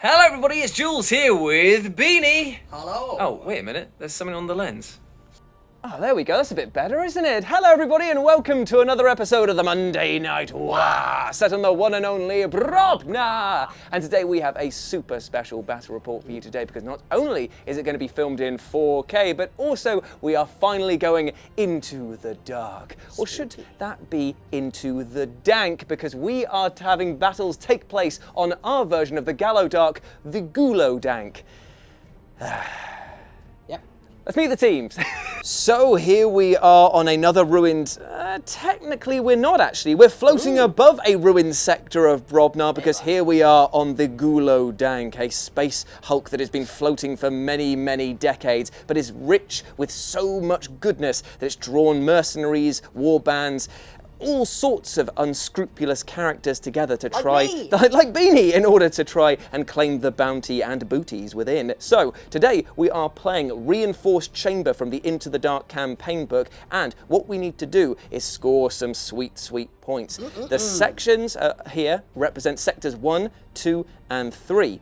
Hello everybody, it's Jules here with Beanie. Hello. Oh, wait a minute, there's something on the lens. Oh, there we go. That's a bit better, isn't it? Hello, everybody, and welcome to another episode of the Monday Night Wah, set on the one and only Brobna. And today we have a super special battle report for you today, because not only is it going to be filmed in 4K, but also we are finally going into the dark. Or should that be into the dank, because we are having battles take place on our version of the Gallo Dark, the Gulo Dank. Let's meet the teams. So here we are on another ruined, technically we're not actually, we're floating above a ruined sector of Brobna because here we are on the Gulo Dank, a space hulk that has been floating for many, many decades, but is rich with so much goodness that it's drawn mercenaries, war bands, all sorts of unscrupulous characters together to try, like Beanie, in order to try and claim the bounty and booties within. So today we are playing Reinforced Chamber from the Into the Dark campaign book, and what we need to do is score some sweet, sweet points. The sections here represent sectors 1, 2, and 3.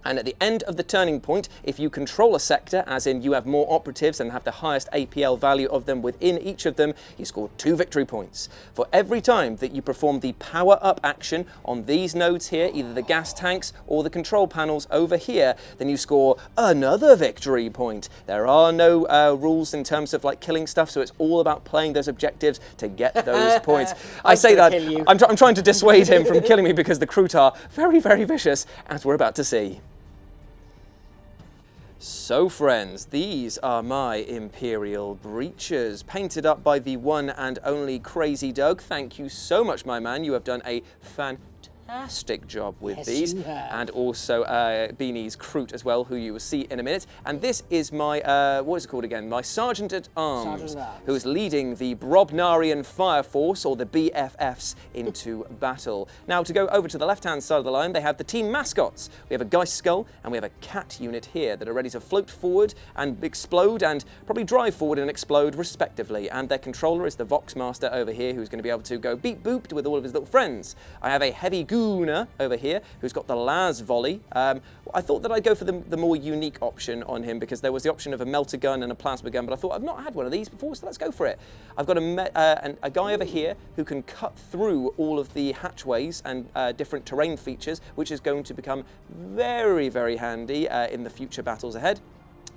And at the end of the turning point, if you control a sector, as in you have more operatives and have the highest APL value of them within each of them, you score 2 victory points. For every time that you perform the power up action on these nodes here, either the gas tanks or the control panels over here, then you score another victory point. There are no rules in terms of like killing stuff, so it's all about playing those objectives to get those points. I say that, I'm trying to dissuade him from killing me because the Kroot are very, very vicious, as we're about to see. So friends, these are my Imperial Breaches, painted up by the one and only Crazy Doug. Thank you so much, my man. You have done a fantastic job with these. And also Beanie's Kroot as well, who you will see in a minute. And this is my, what is it called again? My Sergeant at Arms, who is leading the Brobnarian Fire Force, or the BFFs, into battle. Now, to go over to the left-hand side of the line, they have the team mascots. We have a Geist Skull, and we have a cat unit here that are ready to float forward and explode, and probably drive forward and explode, respectively. And their controller is the Voxmaster over here, who's going to be able to go beep booped with all of his little friends. I have a heavy Gooner over here, who's got the Las Volley. I thought that I'd go for the more unique option on him, because there was the option of a melter gun and a plasma gun, but I thought I've not had one of these before, so let's go for it. I've got a guy over here who can cut through all of the hatchways and different terrain features, which is going to become very, very handy in the future battles ahead.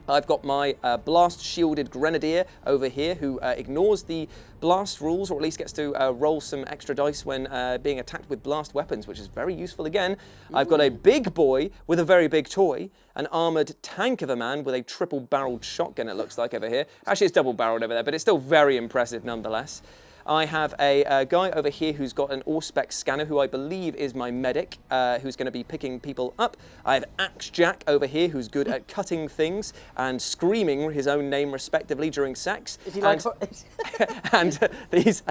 I've got my blast shielded grenadier over here, who ignores the blast rules, or at least gets to roll some extra dice when being attacked with blast weapons, which is very useful again. I've got a big boy with a very big toy, an armoured tank of a man with a triple-barrelled shotgun, it looks like over here. Actually, it's double-barrelled over there, but it's still very impressive nonetheless. I have a guy over here who's got an Auspex scanner, who I believe is my medic, who's going to be picking people up. I have Axe Jack over here, who's good at cutting things and screaming his own name respectively during sex. If you like, and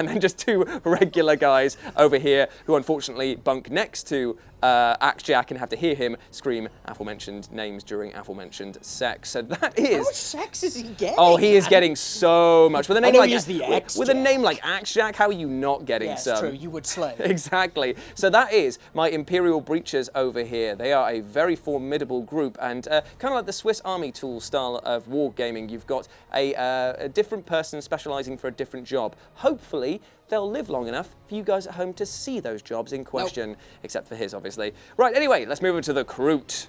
then just 2 regular guys over here who unfortunately bunk next to Axe Jack and have to hear him scream aforementioned names during aforementioned sex. So that is. How much sex is he getting? Oh, he is getting so much. With a name with a name like Axe Jack, how are you not getting some? Yes, true. You would slay. Exactly. So that is my Imperial Breaches over here. They are a very formidable group, and kind of like the Swiss Army tool style of wargaming. You've got a different person specialising for a different job. Hopefully, they'll live long enough for you guys at home to see those jobs in question, except for his, obviously. Right, anyway, let's move on to the Kroot.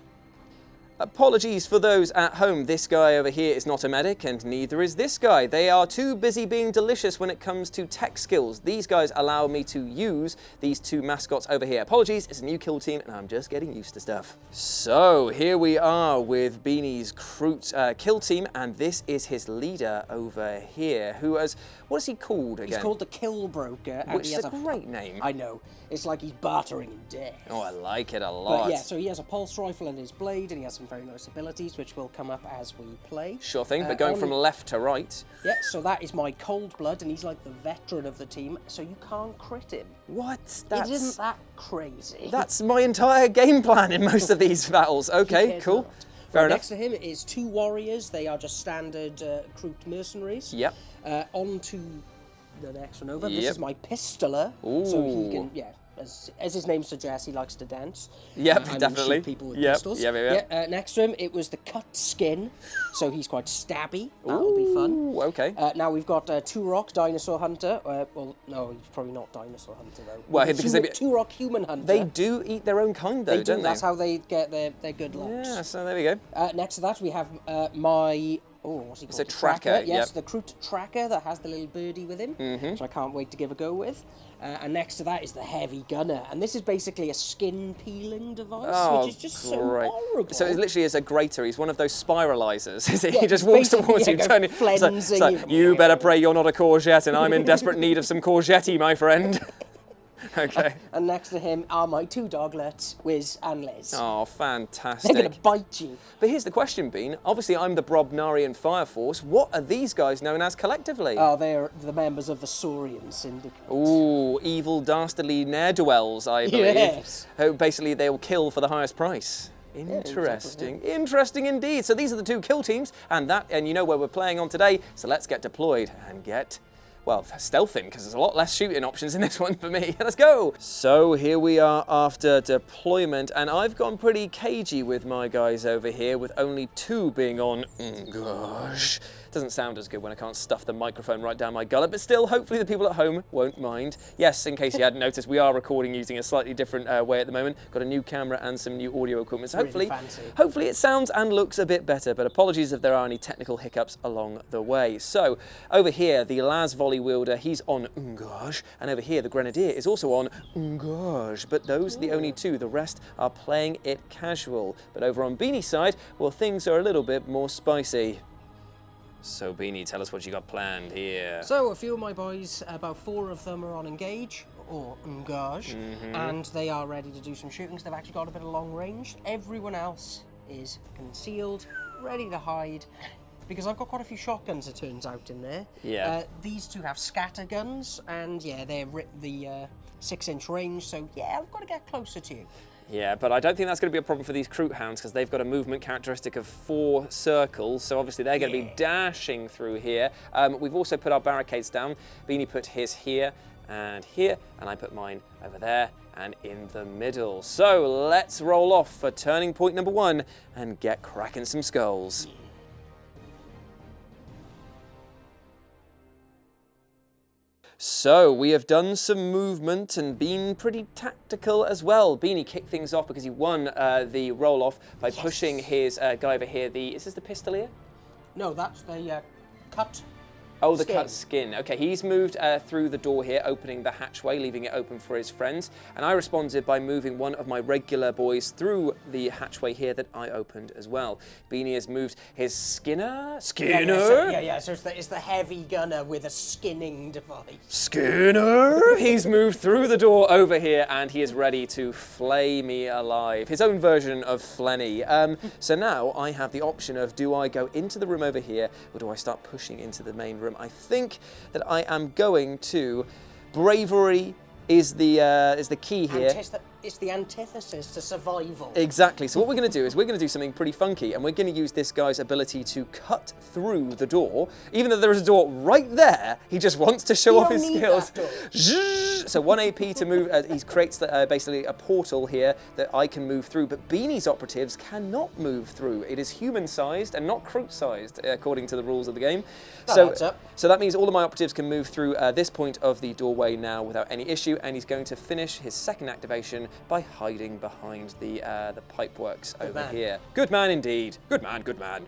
Apologies for those at home. This guy over here is not a medic, and neither is this guy. They are too busy being delicious when it comes to tech skills. These guys allow me to use these 2 mascots over here. Apologies, it's a new kill team, and I'm just getting used to stuff. So here we are with Beanie's Kroot kill team, and this is his leader over here, who has, what is he called again? He's called the Kill Broker. Which is a great name. I know. It's like he's bartering in death. Oh, I like it a lot. But yeah, so he has a pulse rifle and his blade, and he has some very nice abilities, which will come up as we play. Sure thing, but going from left to right. Yeah, so that is my Cold Blood, and he's like the veteran of the team, so you can't crit him. What? Isn't that crazy? That's my entire game plan in most of these battles. Okay, cool. Not. Fair enough. Next to him is 2 warriors. They are just standard Kroot mercenaries. Yep. Onto the next one over. This Yep. is my pistoler. So he Ooh. can, yeah, as his name suggests, he likes to dance. Yep, I mean, definitely. shoot people with Yep, pistols. yep. Next to him, it was the cut skin. So he's quite stabby. That'll be fun. Ooh, okay. Now we've got Turok, Dinosaur Hunter. Well, no, he's probably not Dinosaur Hunter, though. Well, because Turok, Human Hunter. They do eat their own kind, though, They do. don't That's they? how they get their good looks. Yeah, so there we go. Next to that, we have my... Oh, what's he called? a tracker, Yes, yep. the Kroot tracker that has the little birdie with him, which I can't wait to give a go with. And next to that is the heavy gunner. And this is basically a skin peeling device, which is just so horrible. So it literally is a grater. He's one of those spiralizers. Is it? Yeah, he just walks basically, towards you, yeah, turning. flensing You better pray you're not a courgette, and I'm in desperate need of some courgette, my friend. Okay. And next to him are my two doglets, Wiz and Liz. Oh, fantastic. They're going to bite you. But here's the question, Bean. Obviously, I'm the Brobnarian Fire Force. What are these guys known as collectively? Oh, they're the members of the Saurian Syndicate. Ooh, evil, dastardly ne'er-do-wells, I believe. Yes. Who basically they will kill for the highest price. Interesting. Interesting indeed. So these are the two kill teams, and you know where we're playing on today. So let's get deployed and get, well, stealthing, because there's a lot less shooting options in this one for me. Let's go. So here we are after deployment, and I've gone pretty cagey with my guys over here, with only two being on. Gosh. Doesn't sound as good when I can't stuff the microphone right down my gullet, but still, hopefully the people at home won't mind. Yes, in case you hadn't noticed, we are recording using a slightly different way at the moment. Got a new camera and some new audio equipment, so Really fancy. hopefully it sounds and looks a bit better, but apologies if there are any technical hiccups along the way. So, over here, the Las Volley wielder, he's on Ungaj, and over here, the Grenadier is also on Ungaj, but those are the only two. The rest are playing it casual. But over on Beanie's side, well, things are a little bit more spicy. So, Beanie, tell us what you got planned here. So, a few of my boys, about 4 of them are on Engage, or Engage, and they are ready to do some shooting, so they've actually got a bit of long range. Everyone else is concealed, ready to hide, because I've got quite a few shotguns, it turns out, in there. Yeah. These two have scatter guns, and yeah, they're the 6-inch range, so yeah, I've got to get closer to you. Yeah, but I don't think that's going to be a problem for these Kroot hounds, because they've got a movement characteristic of 4 circles, so obviously they're going to be dashing through here. We've also put our barricades down. Beanie put his here, and I put mine over there and in the middle. So let's roll off for turning point number 1 and get cracking some skulls. So, we have done some movement and been pretty tactical as well. Beanie kicked things off because he won the roll-off by pushing his guy over here. Is this the Pistolier? No, that's the cut. Oh, the cut skin. Okay, he's moved through the door here, opening the hatchway, leaving it open for his friends. And I responded by moving one of my regular boys through the hatchway here that I opened as well. Beanie has moved his Skinner? Yeah, so it's the heavy gunner with a skinning device. Skinner! He's moved through the door over here, and he is ready to flay me alive. His own version of Flenny. So now I have the option of, do I go into the room over here, or do I start pushing into the main room? I think that I am going to. Bravery is the key here. It's the antithesis to survival. Exactly. So what we're going to do is we're going to do something pretty funky, and we're going to use this guy's ability to cut through the door. Even though there is a door right there, he just wants to show off his skills. So 1 AP to move. He creates basically a portal here that I can move through, but Beanie's operatives cannot move through. It is human-sized and not Kroot-sized, according to the rules of the game. So that means all of my operatives can move through this point of the doorway now without any issue, and he's going to finish his second activation by hiding behind the pipeworks over here. Good man indeed. Good man, good man.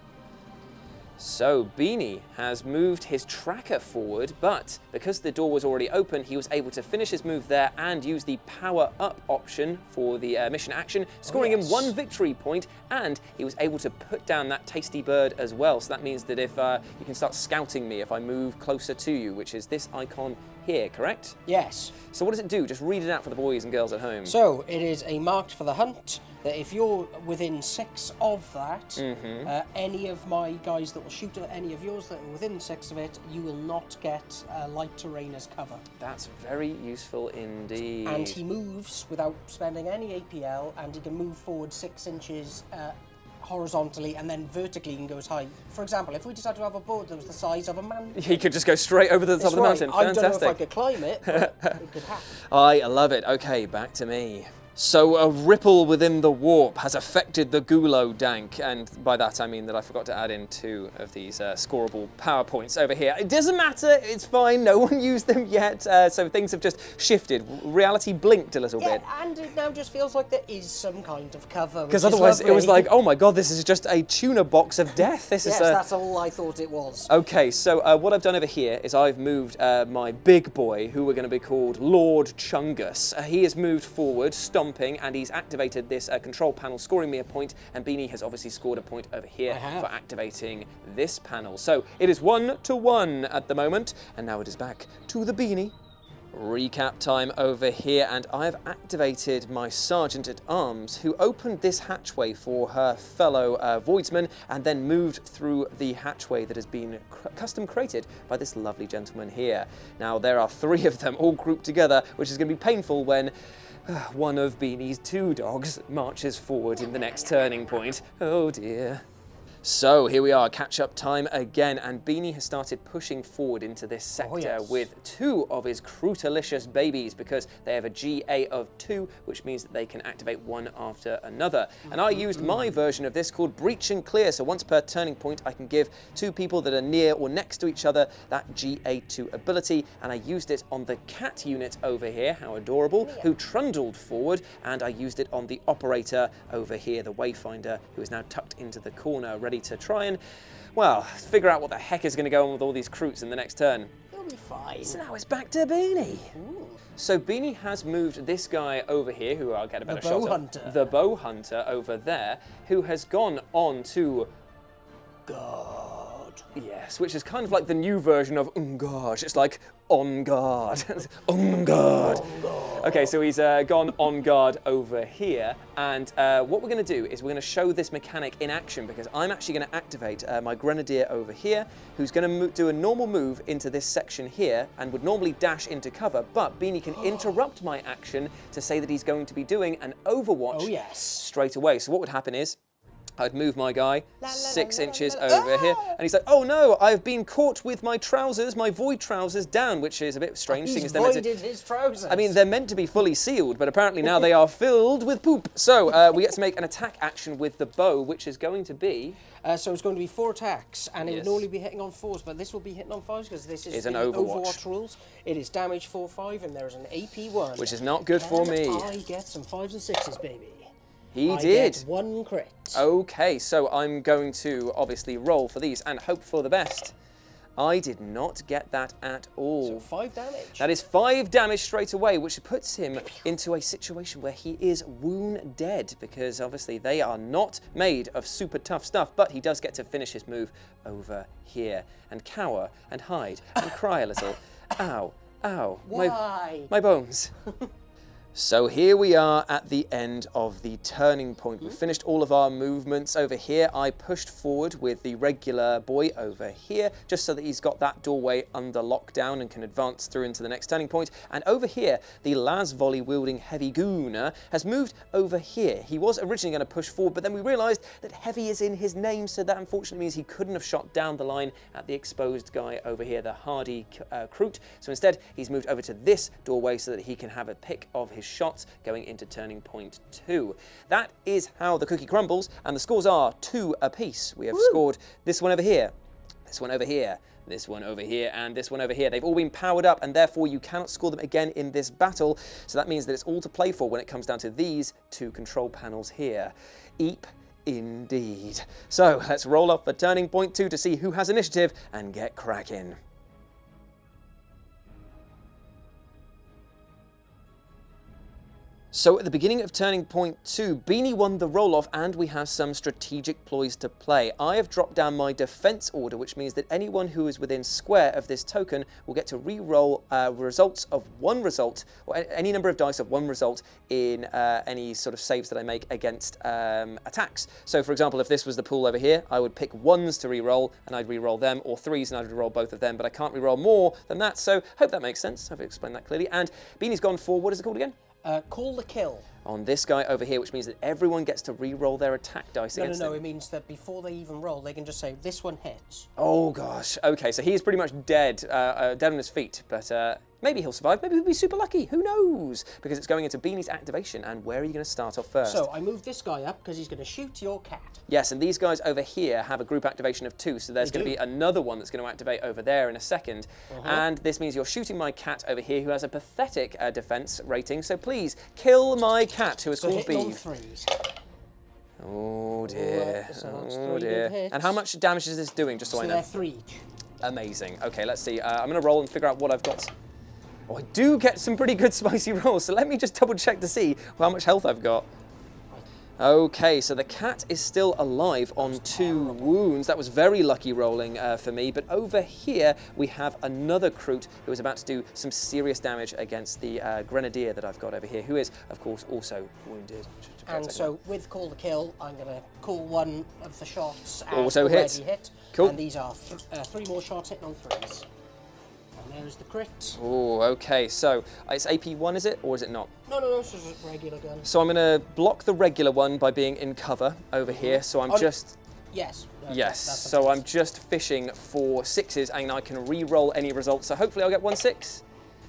So Beanie has moved his tracker forward, but because the door was already open, he was able to finish his move there and use the power up option for the mission action, scoring him 1 victory point, and he was able to put down that tasty bird as well. So that means that if you can start scouting me if I move closer to you, which is this icon here, correct? Yes. So what does it do? Just read it out for the boys and girls at home. So it is a marked for the hunt, that if you're within 6 of that, any of my guys that will shoot at any of yours that are within 6 of it, you will not get light terrain as cover. That's very useful indeed. And he moves without spending any APL, and he can move forward 6 inches horizontally and then vertically you can go as high. For example, if we decided to have a board that was the size of a man, He could just go straight over the top of the mountain. I don't know if I Fantastic. could climb it, but it could happen. I love it. Okay, back to me. So a ripple within the warp has affected the Gulo Dank, and by that I mean that I forgot to add in 2 of these scoreable PowerPoints over here. It doesn't matter, it's fine, no one used them yet, so things have just shifted. Reality blinked a little bit. And it now just feels like there is some kind of cover. Because otherwise it was like, oh my god, this is just a tuna box of death. This yes, is that's all I thought it was. Okay, so what I've done over here is I've moved my big boy, who we're going to be called Lord Chungus. He has moved forward, stomping, and he's activated this control panel, scoring me a point, and Beanie has obviously scored a point over here for activating this panel. So it is 1-1 at the moment, and now it is back to the Beanie. Recap time over here, and I've activated my Sergeant at Arms, who opened this hatchway for her fellow Voidsman and then moved through the hatchway that has been custom created by this lovely gentleman here. Now there are 3 of them all grouped together, which is going to be painful when one of Beanie's 2 dogs marches forward in the next turning point. Oh dear. So here we are, catch-up time again, and Beanie has started pushing forward into this sector with 2 of his Krootalicious babies, because they have a GA of 2, which means that they can activate one after another. And I used my version of this called Breach and Clear, so once per turning point I can give 2 people that are near or next to each other that GA2 ability, and I used it on the cat unit over here, how adorable, who trundled forward, and I used it on the operator over here, the Wayfinder, who is now tucked into the corner, ready to try and, well, figure out what the heck is going to go on with all these Kroots in the next turn. It'll be fine. So now it's back to Beanie. Ooh. So Beanie has moved this guy over here, who I'll get a better shot of. Bow Hunter. The Bow Hunter over there, who has gone on to God. Yes, which is kind of like the new version of gosh. It's like on guard. On guard. Okay, so he's gone on guard over here, and what we're going to do is we're going to show this mechanic in action, because I'm actually going to activate my Grenadier over here, who's going to do a normal move into this section here, and would normally dash into cover, but Beanie can interrupt my action to say that he's going to be doing an Overwatch straight away. So what would happen is, I'd move my guy 6 inches over here, and he's like, oh no, I've been caught with my trousers, my void trousers down, which is a bit strange. He's voided his trousers. I mean, they're meant to be fully sealed, but apparently now they are filled with poop. So we get to make an attack action with the bow, which is going to be... so it's going to be 4 attacks, and it would normally be hitting on 4s, but this will be hitting on 5s, because this is an the Overwatch rules. It is damage 4/5, and there is an AP 1. Which is not good for me. I get some 5s and 6s, baby. He I did. Get 1 crit. Okay, so I'm going to obviously roll for these and hope for the best. I did not get that at all. So 5 damage. That is 5 damage straight away, which puts him into a situation where he is wound dead, because obviously they are not made of super tough stuff, but he does get to finish his move over here and cower and hide and cry a little. Ow, ow. Why? My bones. So here we are at the end of the turning point. We've finished all of our movements over here. I pushed forward with the regular boy over here, just so that he's got that doorway under lockdown and can advance through into the next turning point. And over here, the las volley wielding heavy gooner has moved over here. He was originally going to push forward, but then we realized that heavy is in his name, so that unfortunately means he couldn't have shot down the line at the exposed guy over here, the hardy Kroot. So instead, he's moved over to this doorway so that he can have a pick of his shots going into turning point 2. That is how the cookie crumbles, and the scores are 2 apiece. We have scored this one over here, this one over here, this one over here, and this one over here. They've all been powered up, and therefore you cannot score them again in this battle. So that means that it's all to play for when it comes down to these 2 control panels here. Eep. Indeed. So let's roll up for turning point 2 to see who has initiative and get cracking. So at the beginning of turning point 2, Beanie won the roll-off, and we have some strategic ploys to play. I have dropped down my defense order, which means that anyone who is within square of this token will get to re-roll results of 1 result, or any number of dice of 1 result in any sort of saves that I make against attacks. So for example, if this was the pool over here, I would pick 1s to re-roll, and I'd re-roll them, or 3s and I'd re-roll both of them, but I can't re-roll more than that, so hope that makes sense. I've explained that clearly. And Beanie's gone for, what is it called again? Call the kill. On this guy over here, which means that everyone gets to re-roll their attack dice against No, him. it means that before they even roll, they can just say, this one hits. Oh gosh. Okay, so he's pretty much dead, dead on his feet. But maybe he'll survive. Maybe he'll be super lucky. Who knows? Because it's going into Beanie's activation. And where are you going to start off first? So I moved this guy up because he's going to shoot your cat. Yes, and these guys over here have a group activation of 2, so there's going to be another one that's going to activate over there in a second. And this means you're shooting my cat over here, who has a pathetic defense rating. So please kill my cat, who is called Hitting on Beeve. 3s. Oh dear. So that's Oh 3 dear. good hits. And how much damage is this doing? Just so I So know. they're 3 each. Amazing. Okay, let's see. I'm going to roll and figure out what I've got. Oh, I do get some pretty good spicy rolls, so let me just double check to see how much health I've got. Okay, so the cat is still alive on 2 wounds. That was very lucky rolling for me. But over here, we have another Kroot who is about to do some serious damage against the Grenadier that I've got over here, who is, of course, also wounded. And so with Call the Kill, I'm going to call one of the shots as Also already hit. hit. Cool. And these are 3 more shots hitting on 3s. And there's the crit. Oh, okay. So it's AP1, is it, or is it not? No, it's just a regular gun. So I'm going to block the regular one by being in cover over here. So I'm just... Yes. Yes, that's so what I'm just fishing for 6s and I can re-roll any results. So hopefully I'll get 1 6.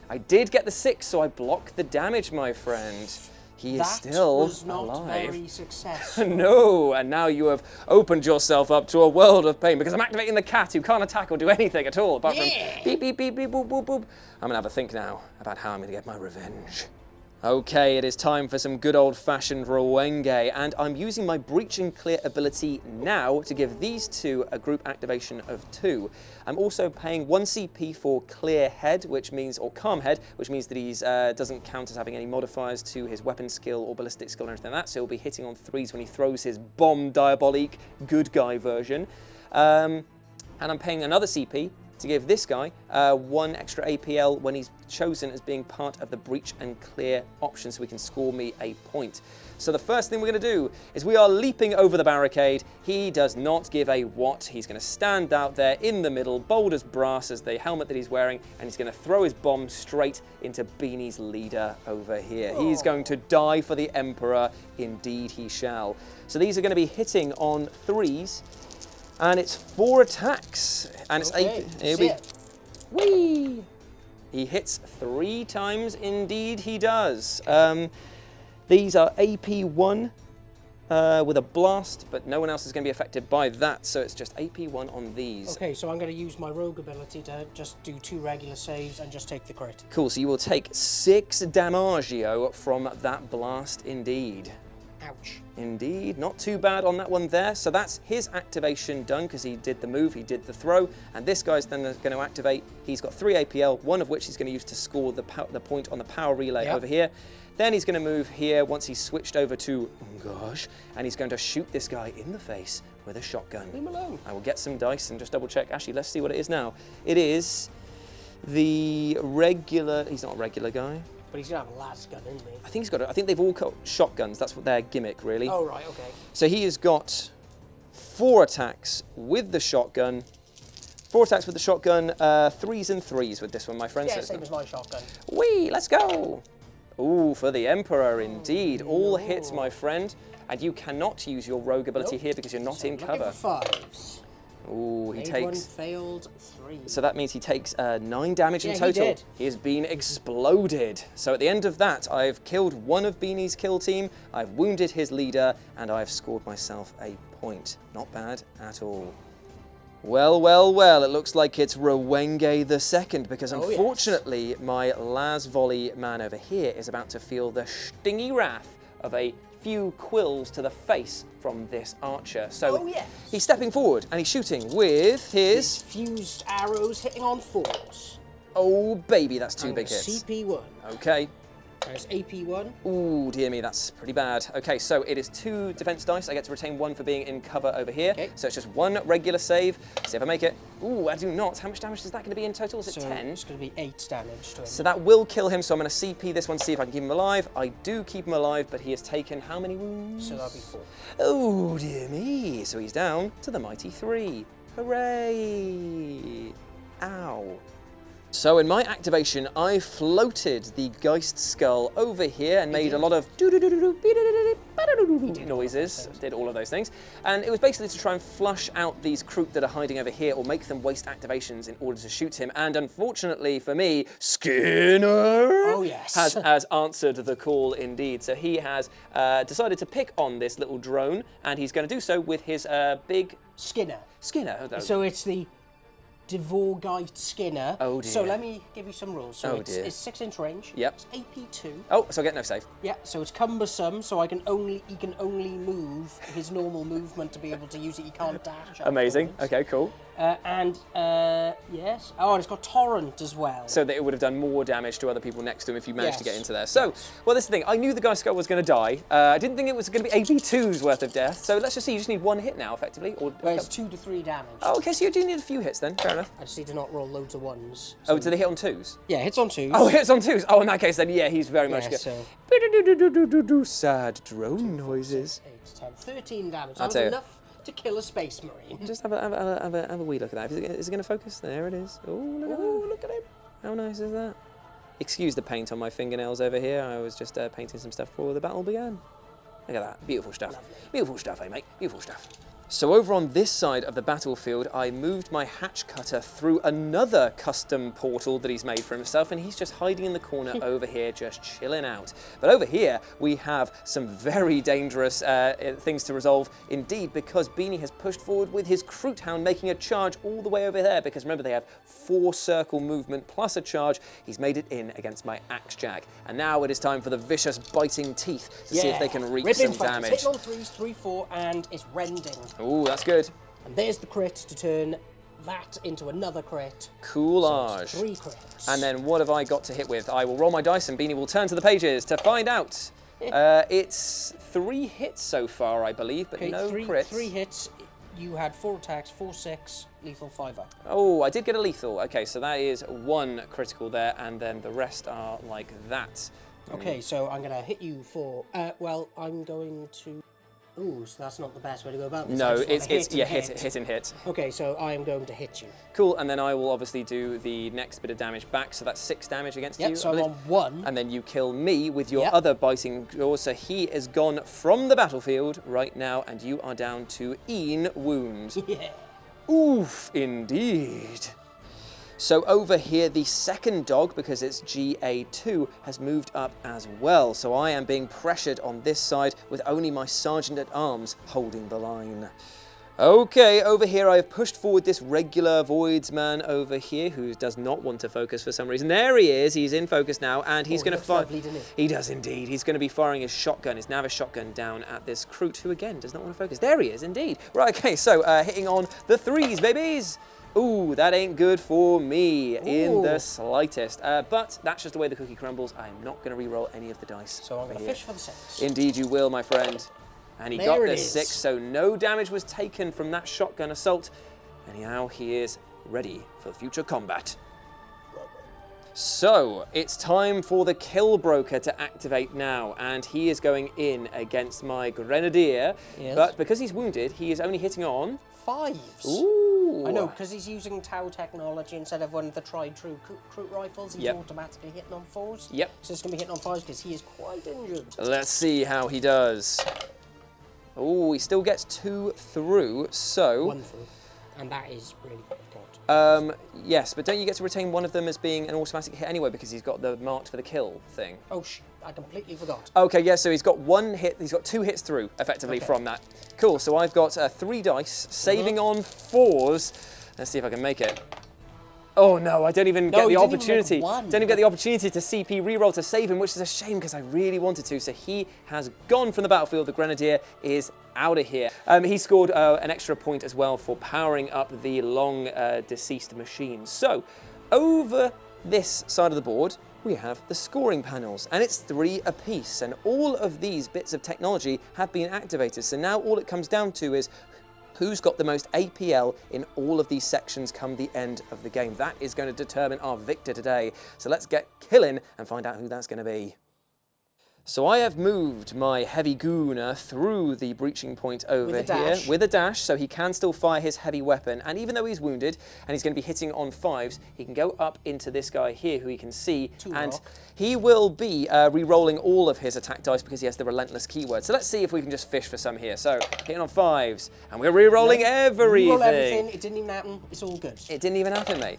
I did get the 6, so I block the damage, my friend. He is still was not alive. very successful. No, and now you have opened yourself up to a world of pain because I'm activating the cat who can't attack or do anything at all apart from beep, beep, beep, beep, boop, boop, boop. I'm gonna have a think now about how I'm gonna get my revenge. Okay, it is time for some good old-fashioned Rowenge, and I'm using my Breach and Clear ability now to give these 2 a group activation of 2. I'm also paying 1 CP for Clear Head, which means, or Calm Head, which means that he doesn't count as having any modifiers to his weapon skill or ballistic skill or anything like that, so he'll be hitting on 3s when he throws his Bomb Diabolique good guy version. And I'm paying another CP to give this guy 1 extra APL when he's chosen as being part of the Breach and Clear option, so he can score me a point. So the first thing we're going to do is we are leaping over the barricade. He does not give a what. He's going to stand out there in the middle, bold as brass as the helmet that he's wearing, and he's going to throw his bomb straight into Beanie's leader over here. He's going to die for the Emperor. Indeed he shall. So these are going to be hitting on 3s. And it's 4 attacks. And it's Okay, Whee! He hits 3 times, indeed he does. These are AP1 with a blast, but no one else is going to be affected by that, so it's just AP1 on these. Okay, so I'm going to use my rogue ability to just do 2 regular saves and just take the crit. Cool, so you will take 6 damagio from that blast, indeed. Ouch. Indeed, not too bad on that one there. So that's his activation done because he did the move, he did the throw, and this guy's then going to activate. He's got 3 APL, 1 of which he's going to use to score the point on the power relay over here. Then he's going to move here once he's switched over to Gosh, and he's going to shoot this guy in the face with a shotgun. Leave him alone. I will get some dice and just double check. Actually, let's see what it is now. It is the regular, he's not a regular guy. But he's going to have a las gun, isn't he? I think he's got, I think they've all got shotguns. That's what their gimmick, really. Oh, right, okay. So he has got 4 attacks with the shotgun. 4 attacks with the shotgun, 3s and 3s with this one, my friend. Yeah, So same as my shotgun. whee, let's go. Ooh, for the Emperor, indeed. All hits, my friend. And you cannot use your rogue ability here because you're not So in looking cover. for 5s. Ooh, he Made takes... 1, failed 3. So that means he takes 9 damage in Yeah, he total. did. He has been exploded. So at the end of that, I've killed one of Beanie's kill team, I've wounded his leader, and I've scored myself a point. Not bad at all. Well, well, well, it looks like it's Rowenge the second, because unfortunately, my Las Volley man over here is about to feel the stingy wrath of a few quills to the face from this archer. So he's stepping forward and he's shooting with his fused arrows hitting on 4s. Oh baby, that's 2 And big a hits. CP1. Okay. There's AP1. Ooh, dear me, that's pretty bad. Okay, so it is 2 defense dice. I get to retain 1 for being in cover over here. Okay. So it's just 1 regular save. See if I make it. Ooh, I do not. How much damage is that going to be in total? Is it 10? It's going to be 8 damage to him. So that will kill him, so I'm going to CP this one, see if I can keep him alive. I do keep him alive, but he has taken how many wounds? So that'll be 4. Oh, dear me. So he's down to the mighty 3. Hooray! Ow. So in my activation, I floated the Geist Skull over here and made a lot of noises, did all of those things. And it was basically to try and flush out these Kroot that are hiding over here or make them waste activations in order to shoot him. And unfortunately for me, Skinner has answered the call indeed. So he has decided to pick on this little drone, and he's going to do so with his big... Skinner. So it's the Dvorgite Skinner. Oh dear. So let me give you some rules. So it's 6-inch range. Yep. It's AP2. Oh, so I get no save. Yeah, so it's cumbersome, so he can only move his normal movement to be able to use it. He can't dash. Amazing. Afterwards. Okay, cool. Yes. Oh, and it's got Torrent as well. So that it would have done more damage to other people next to him if you managed to get into there. So, well, this is the thing. I knew the Geist Skull was going to die. I didn't think it was going to be AP2's worth of death. So let's just see. You just need one hit now, effectively. Or well, it's 2 to 3 damage. Oh, okay. So you do need a few hits then. Fair enough. I just need to not roll loads of ones. So... Oh, do they hit on 2s? Yeah, hits on 2s. Oh, hits on 2s. Oh, in that case, then yeah, he's very much good. So... Sad drone noises. 8 to 10, 13 damage. I'll That was enough to kill a space marine. Just have a wee look at that. Is it going to focus? There it is. Oh, look at him. How nice is that? Excuse the paint on my fingernails over here. I was just painting some stuff before the battle began. Look at that. Beautiful stuff. Lovely. Beautiful stuff, eh, mate? Beautiful stuff. So over on this side of the battlefield, I moved my hatch cutter through another custom portal that he's made for himself, and he's just hiding in the corner over here, just chilling out. But over here, we have some very dangerous things to resolve indeed, because Beanie has pushed forward with his Kroot Hound, making a charge all the way over there, because remember, they have 4 circle movement plus a charge. He's made it in against my Axe Jack. And now it is time for the vicious biting teeth to see if they can wreak some damage. It's hitting on 3s, 3, 4, and it's rending. Ooh, that's good. And there's the crit to turn that into another crit. Coolage. So 3 crits. And then what have I got to hit with? I will roll my dice and Beanie will turn to the pages to find out. It's 3 hits so far, I believe, but no crits. 3 hits. You had 4 attacks, 4, 6, lethal 5 up. Oh, I did get a lethal. Okay, so that is 1 critical there, and then the rest are like that. Okay, so I'm going to hit you for... well, I'm going to... Ooh, so that's not the best way to go about this. No, it's hit and hit. Okay, so I am going to hit you. Cool, and then I will obviously do the next bit of damage back, so that's 6 damage against you. Yep, so I'm on 1. And then you kill me with your other biting jaws, so he is gone from the battlefield right now, and you are down to Een wounds. Yeah. Oof, indeed. So over here, the second dog, because it's GA2, has moved up as well. So I am being pressured on this side with only my Sergeant-at-Arms holding the line. Okay, over here I have pushed forward this regular Voidsman over here who does not want to focus for some reason. There he is, he's in focus now, and he's going to fire. He does indeed. He's going to be firing his shotgun, his Navis shotgun down at this Kroot who again does not want to focus. There he is indeed. Right, okay, so hitting on the 3s, babies. Ooh, that ain't good for me in the slightest. But that's just the way the cookie crumbles. I am not going to re-roll any of the dice. So I'm going to fish for the 6. Indeed you will, my friend. And he got the 6, so no damage was taken from that shotgun assault. And now he is ready for future combat. So, it's time for the Kill Broker to activate now, and he is going in against my Grenadier. Yes. But because he's wounded, he is only hitting on 5s. Ooh. I know, because he's using Tau technology instead of one of the tried-true Kroot rifles. He's automatically hitting on 4s. Yep. So it's going to be hitting on 5s because he is quite injured. Let's see how he does. Oh, he still gets 2 through, so... 1 through. And that is really good. Yes, but don't you get to retain one of them as being an automatic hit anyway because he's got the marked for the kill thing? Oh, I completely forgot. Okay, yeah, so he's got 1 hit, he's got 2 hits through, effectively, from that. Cool, so I've got 3 dice, saving on 4s. Let's see if I can make it. Oh no, I don't even get the opportunity. Don't even get the opportunity to CP reroll to save him, which is a shame because I really wanted to. So he has gone from the battlefield. The Grenadier is out of here. He scored an extra point as well for powering up the long deceased machine. So over this side of the board, we have the scoring panels, and it's 3 apiece. And all of these bits of technology have been activated. So now all it comes down to is who's got the most APL in all of these sections come the end of the game. That is going to determine our victor today. So let's get killing and find out who that's going to be. So I have moved my heavy gooner through the breaching point over here with a dash, so he can still fire his heavy weapon. And even though he's wounded and he's going to be hitting on 5s, he can go up into this guy here who he can see. And he will be re-rolling all of his attack dice because he has the relentless keyword. So let's see if we can just fish for some here. So hitting on 5s, and we're re-rolling everything. Re-roll everything. It didn't even happen. It's all good. It didn't even happen, mate.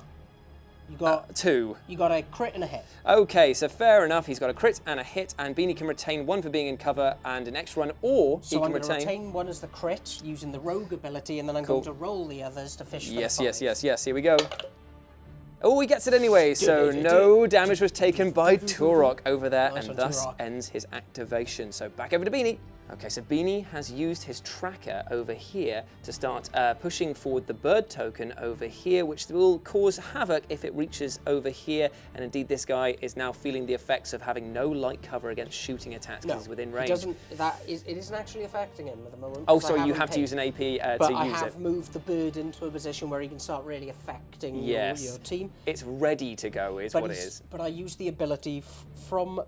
You got 2. You got a crit and a hit. Okay, so fair enough. He's got a crit and a hit, and Beanie can retain 1 for being in cover and an extra 1, or he can I'm going to retain 1 as the crit using the rogue ability, and then I'm going to roll the others to fish for the 5. Yes. Here we go. Oh, he gets it anyway, so no damage was taken by Turok over there, and thus ends his activation. So back over to Beanie. Okay, so Beanie has used his tracker over here to start pushing forward the bird token over here, which will cause havoc if it reaches over here. And indeed, this guy is now feeling the effects of having no light cover against shooting attacks because he's within range. It isn't actually affecting him at the moment. Oh, sorry, you have to use an AP to use it. But I have moved the bird into a position where he can start really affecting your team. It's ready to go, is what it is. But I use the ability from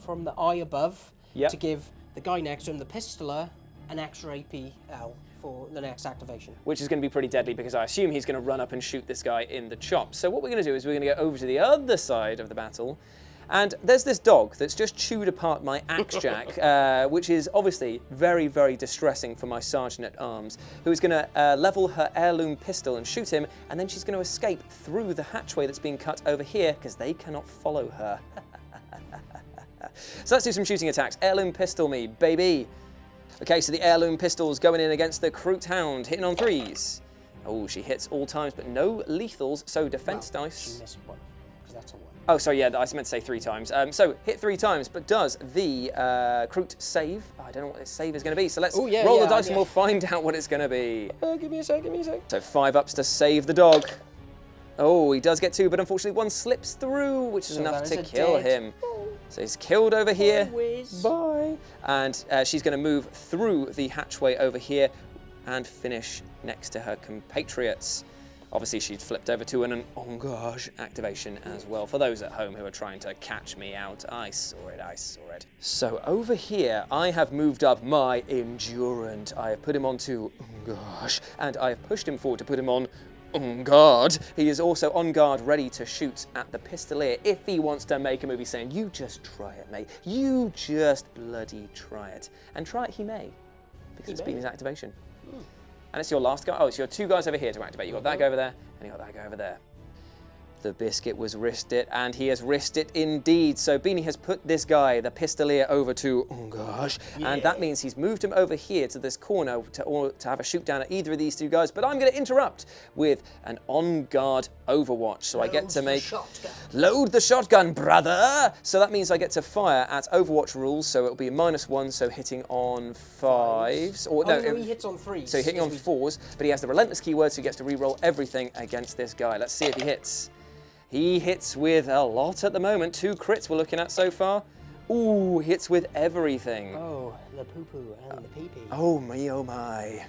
the eye above to give the guy next to him, the pistoler, an extra APL for the next activation. Which is going to be pretty deadly because I assume he's going to run up and shoot this guy in the chop. So what we're going to do is we're going to go over to the other side of the battle. And there's this dog that's just chewed apart my axe jack, which is obviously very, very distressing for my sergeant at arms, who is going to level her heirloom pistol and shoot him, and then she's going to escape through the hatchway that's being cut over here because they cannot follow her. So let's do some shooting attacks. Heirloom pistol me, baby. Okay, so the heirloom pistol's going in against the Kroot hound, hitting on 3s. Oh, she hits all times, but no lethals, so defense dice. She missed 1, because that's a 1. Oh, sorry, yeah, I meant to say 3 times. So hit 3 times, but does the Kroot save? I don't know what this save is going to be, so let's roll the dice and we'll find out what it's going to be. Give me a sec. So 5 ups to save the dog. Oh, he does get 2, but unfortunately 1 slips through, which is enough to kill him. So he's killed over here. Bye. And she's going to move through the hatchway over here and finish next to her compatriots. Obviously, she'd flipped over to an engage activation as well. For those at home who are trying to catch me out, I saw it. So over here, I have moved up my Endurant. I have put him onto engage, and I have pushed him forward to put him on on guard. He is also on guard, ready to shoot at the pistolier if he wants to make a movie saying, you just try it, mate. You just bloody try it. And try it he may, because it's been his activation. And it's your last guy. Oh, it's your 2 guys over here to activate. You got that guy over there, and you got that guy over there. The biscuit was risked it, and he has risked it indeed. So Beanie has put this guy, the pistolier, over to engage, and that means he's moved him over here to this corner to have a shoot down at either of these 2 guys. But I'm going to interrupt with an on-guard overwatch. So I get to make... Load the shotgun, brother! So that means I get to fire at Overwatch rules, so it'll be -1, so hitting on 5s. Or, no, he hits on 3s. So hitting on 4s, but he has the relentless keyword, so he gets to re-roll everything against this guy. Let's see if he hits. He hits with a lot at the moment. 2 crits we're looking at so far. Ooh, hits with everything. Oh, the poo-poo and the pee-pee. Oh, me, oh, my.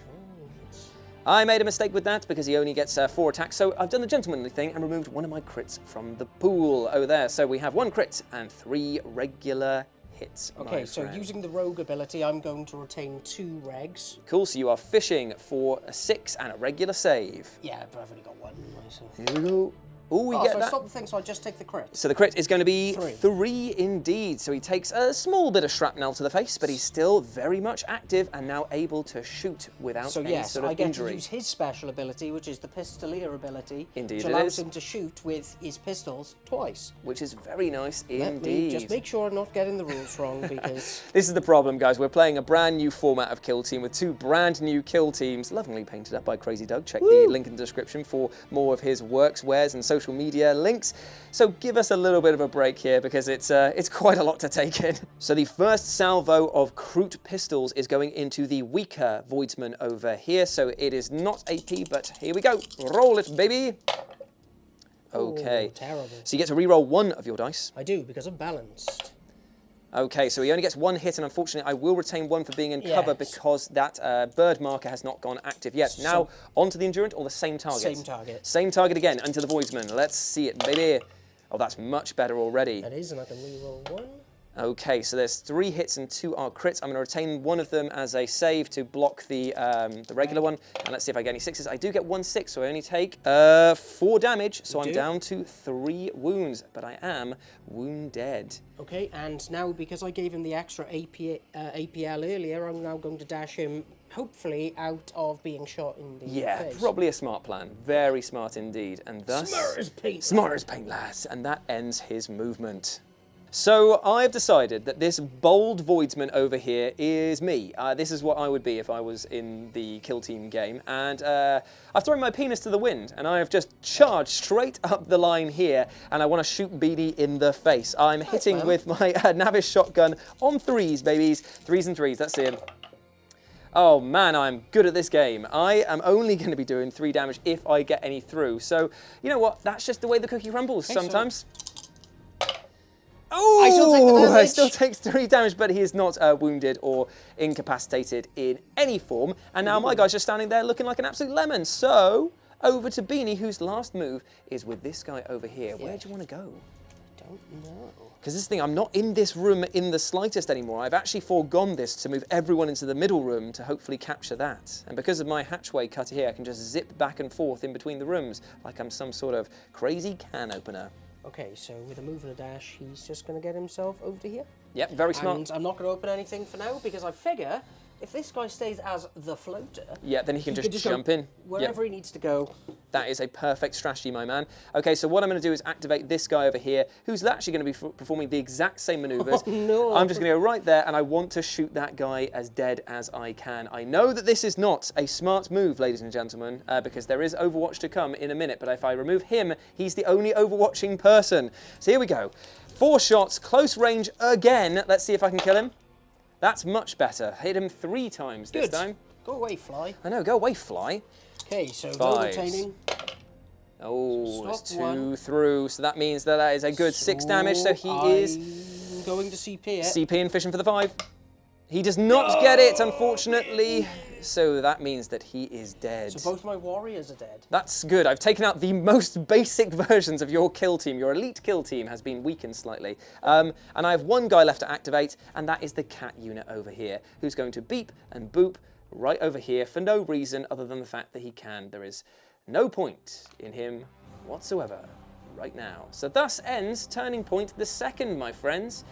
I made a mistake with that because he only gets 4 attacks, so I've done the gentlemanly thing and removed one of my crits from the pool over there. So we have 1 crit and 3 regular hits. Okay, so using the rogue ability, I'm going to retain 2 regs. Cool, so you are fishing for a 6 and a regular save. Yeah, but I've only got 1. So. Here we go. Oh, we get so that. I stop the thing, so I just take the crit. So the crit is going to be 3. 3 indeed. So he takes a small bit of shrapnel to the face, but he's still very much active and now able to shoot without any sort of I get injury. to use his special ability, which is the pistolier ability, Indeed which allows him to shoot with his pistols twice. Which is very nice indeed. Let me just make sure I'm not getting the rules wrong, because... This is the problem, guys. We're playing a brand new format of Kill Team with 2 brand new kill teams, lovingly painted up by Crazy Doug. Check the link in the description for more of his works, wares, and social media links. So give us a little bit of a break here because it's quite a lot to take in. So the first salvo of Kroot pistols is going into the weaker Voidsman over here. So it is not AP, but here we go. Roll it, baby. Okay. Oh, terrible. So you get to re-roll 1 of your dice. I do, because I'm balanced. Okay, so he only gets 1 hit, and unfortunately, I will retain 1 for being in cover because that bird marker has not gone active yet. Now, onto the Endurant or the same target? Same target. Same target again, into the Voidsman. Let's see it, baby. Oh, that's much better already. That is, and I can re-roll 1. Okay, so there's 3 hits and 2 are crits. I'm going to retain one of them as a save to block the regular one. And let's see if I get any 6s. I do get 1 6, so I only take 4 damage. So I'm down to 3 wounds, but I am wounded. Okay, and now because I gave him the extra APL earlier, I'm now going to dash him, hopefully, out of being shot in the face. Probably a smart plan. Very smart indeed. And thus... Smart as paint. Smart as paint, lass. And that ends his movement. So I've decided that this bold voidsman over here is me. This is what I would be if I was in the kill team game. And I've thrown my penis to the wind and I have just charged straight up the line here and I want to shoot Beanie in the face. I'm hitting with my Navis shotgun on 3s, babies. 3s and 3s, that's it. Oh man, I'm good at this game. I am only going to be doing 3 damage if I get any through. So, you know what? That's just the way the cookie crumbles sometimes. Oh, I still take 3 damage, but he is not wounded or incapacitated in any form. And now my guy's just standing there looking like an absolute lemon. So, over to Beanie, whose last move is with this guy over here. Where do you want to go? Don't know. Because this thing, I'm not in this room in the slightest anymore. I've actually foregone this to move everyone into the middle room to hopefully capture that. And because of my hatchway cutter here, I can just zip back and forth in between the rooms like I'm some sort of crazy can opener. Okay, so with a move and a dash, he's just going to get himself over to here. Yep, very smart. And I'm not going to open anything for now because I figure if this guy stays as the floater... Yeah, then he can just jump in. Wherever he needs to go. That is a perfect strategy, my man. Okay, so what I'm going to do is activate this guy over here, who's actually going to be performing the exact same maneuvers. Oh, no. I'm just going to go right there, and I want to shoot that guy as dead as I can. I know that this is not a smart move, ladies and gentlemen, because there is Overwatch to come in a minute, but if I remove him, he's the only Overwatching person. So here we go. 4 shots, close range again. Let's see if I can kill him. That's much better. Hit him 3 times this time. Go away, fly. I know, go away, fly. Okay, so no retaining. Oh, there's Stop 2 1. through, so that means that is a good 6 damage, so he is... going to CP it. CP and fishing for the 5. He does not get it, unfortunately, so that means that he is dead. So both my warriors are dead. That's good. I've taken out the most basic versions of your kill team. Your elite kill team has been weakened slightly. And I have 1 guy left to activate, and that is the cat unit over here, who's going to beep and boop right over here for no reason other than the fact that he can. There is no point in him whatsoever right now. So thus ends Turning Point the second, my friends.